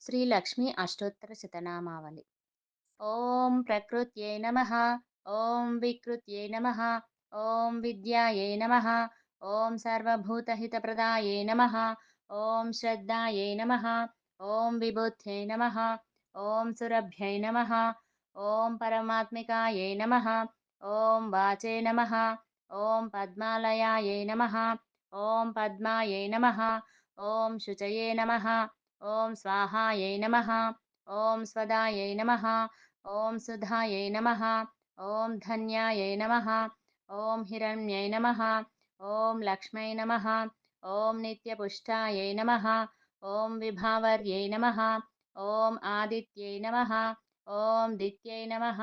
శ్రీ లక్ష్మీ అష్టోత్తర శతనామావళి. ఓం ప్రకృత్యై నమః. ఓం వికృత్యై నమః. ఓం విద్యాయై నమః. ఓం సర్వభూతహితప్రదాయై నమః. ఓం శ్రద్ధాయై నమః. ఓం విబుధ్యై నమః. ఓం సురభ్యై నమః. ఓం పరమాత్మికాయై నమః. ఓం వాచే నమః. ఓం పద్మాలయాయై నమః. ఓం పద్మాయై నమః. ఓం శుచయే నమః. ఓం స్వాహాయై నమః. ఓం స్వదాయై నమః. ఓం సుధాయై నమః. ఓం ధన్యాయై నమః. ఓం హిరణ్యై నమః. ఓం లక్ష్మై నమః. ఓం నిత్యపుష్టాయై నమః. ఓం విభావర్యై నమః. ఓం ఆదిత్యై నమః. ఓం దిత్యై నమః.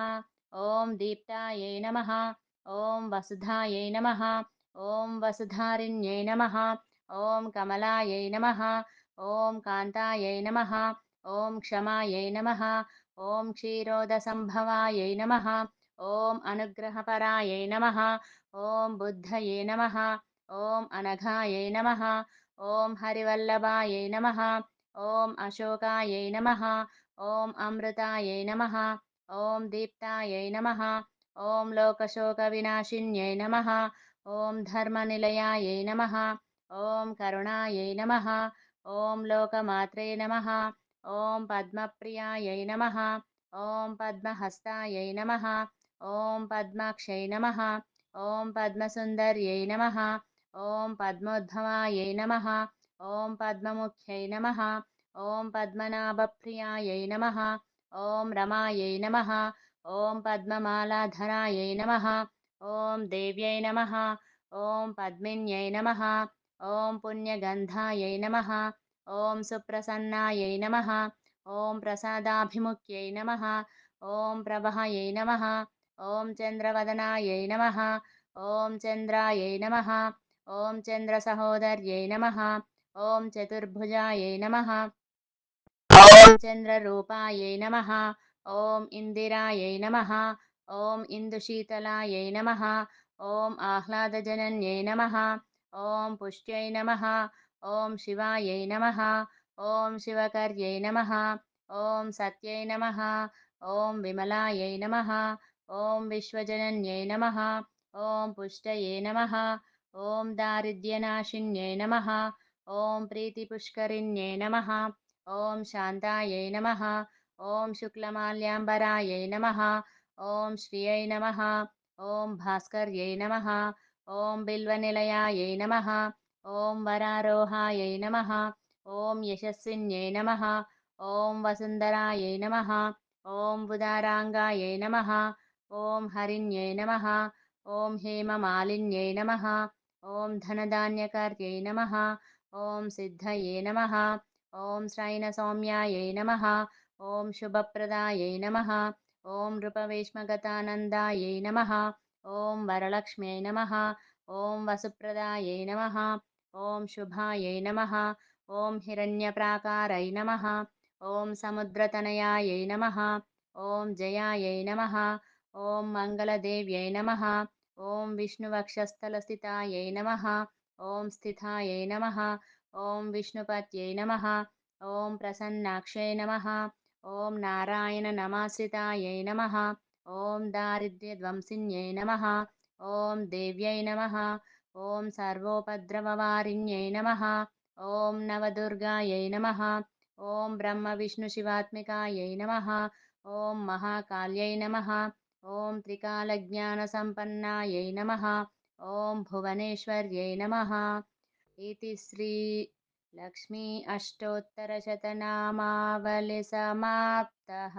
ఓం దీప్తాయై నమః. ఓం వసుధాయై నమః. ఓం వసుధారిణ్యై నమః. ఓం కమలాయై నమః. ఓం కాంతాయై నమః. ఓం క్షమాయై నమః. ఓం క్షీరోదసంభవాయై నమః. ఓం అనుగ్రహపరాయై నమః. ఓం బుద్ధయే నమః. ఓం అనఘాయై నమః. ఓం హరివల్లభాయై నమః. ఓం అశోకాయై నమః. ఓం అమృతాయై నమః. ఓం దీప్తాయై నమః. ఓం లోకశోకవినాశిన్యై నమః. ఓం ధర్మనిలయాయై నమః. ఓం కరుణాయై నమః. ఓం లోకమాత్రే నమః. ఓం పద్మప్రియాయై నమః. ఓం పద్మహస్తాయై నమః. ఓం పద్మాక్షై నమః. ఓం పద్మసుందర్యై నమః. ఓం పద్మోద్భవాయై నమః. ఓం పద్మముఖ్యై నమః. ఓం పద్మనాభప్రియాయై నమః. ఓం రమాయై నమః. ఓం పద్మమాలాధరాయై నమః. ఓం దేవ్యై నమః. ఓం పద్మిన్యై నమః. ఓం పుణ్యగంధాయై నమః. ఓం సుప్రసన్నాయై నమః. ఓం ప్రసాదాభిముఖ్యై నమః. ఓం ప్రభాయై నమః. ఓం చంద్రవదనాయై నమః. ఓం చంద్రాయై నమః. ఓం చంద్రసహోదర్యై నమః. ఓం చతుర్భుజాయై నమః. ఓం చంద్రరూపాయై నమః. ఓం ఇందిరాయై నమః. ఓం ఇందుశీతలాయై నమః. ఓం ఆహ్లాదజనన్యై నమః. ఓం పుష్ట్యై నమః. ఓం శివాయై నమః. ఓం శివకర్యై నమః. ఓం సత్యై నమః. ఓం విమలాయై నమః. ఓం విశ్వజనన్యై నమః. ఓం పుష్టయే నమః. ఓం దారిద్ర్యనాశిన్యై నమః. ఓం ప్రీతిపుష్కరిణ్యై నమః. ఓం శాంతాయై నమః. ఓం శుక్లమాల్యాంబరాయై నమః. ఓం శ్రియై నమః. ఓం భాస్కర్యై నమః. ఓం బిల్వనిలయాయై నమః. ఓం వరారోహాయై నమః. ఓం యశస్విన్యై నమః. ఓం వసుంధరాయై నమః. ఓం ఉదారాంగాయై నమః. ఓం హరిణ్యై నమః. ఓం హేమమాలిన్యై నమః. ఓం ధనధాన్యకర్యై నమః. ఓం సిద్ధయే నమః. ఓం శ్రైనసౌమ్యాయై నమః. ఓం శుభప్రదాయై నమః. ఓం నృపవేష్మగతానందాయై నమః. ఓం వరలక్ష్మ్యై నమః. ఓం వసుప్రదాయై నమః. ఓం శుభాయై నమః. ఓం హిరణ్యప్రాకారై నమః. ఓం సముద్రతనయాయై నమః. ఓం జయాయై నమః. ఓం మంగళదేవ్యై నమః. ఓం విష్ణువక్షస్థలస్థితాయై నమః. ఓం స్థితాయై నమః. ఓం విష్ణుపత్యై నమః. ఓం ప్రసన్నాక్షై నమః. ఓం నారాయణ నమాశ్రితాయై నమః. ఓం దారిద్ర్యధ్వంసిన్యై నమః. ఓం దేవ్యై నమః. ఓం సర్వోపద్రవవారిణ్యై నమః. ఓం నవదుర్గాయై నమః. ఓం బ్రహ్మవిష్ణుశివాత్మికాయై నమః. ఓం మహాకాళ్యై నమః. ఓం త్రికాలజ్ఞానసంపన్నాయై నమః. ఓం భువనేశ్వర్యై నమః. इति श्री लक्ष्मी अष्टोत्तरशतनामावलि समाप्तः।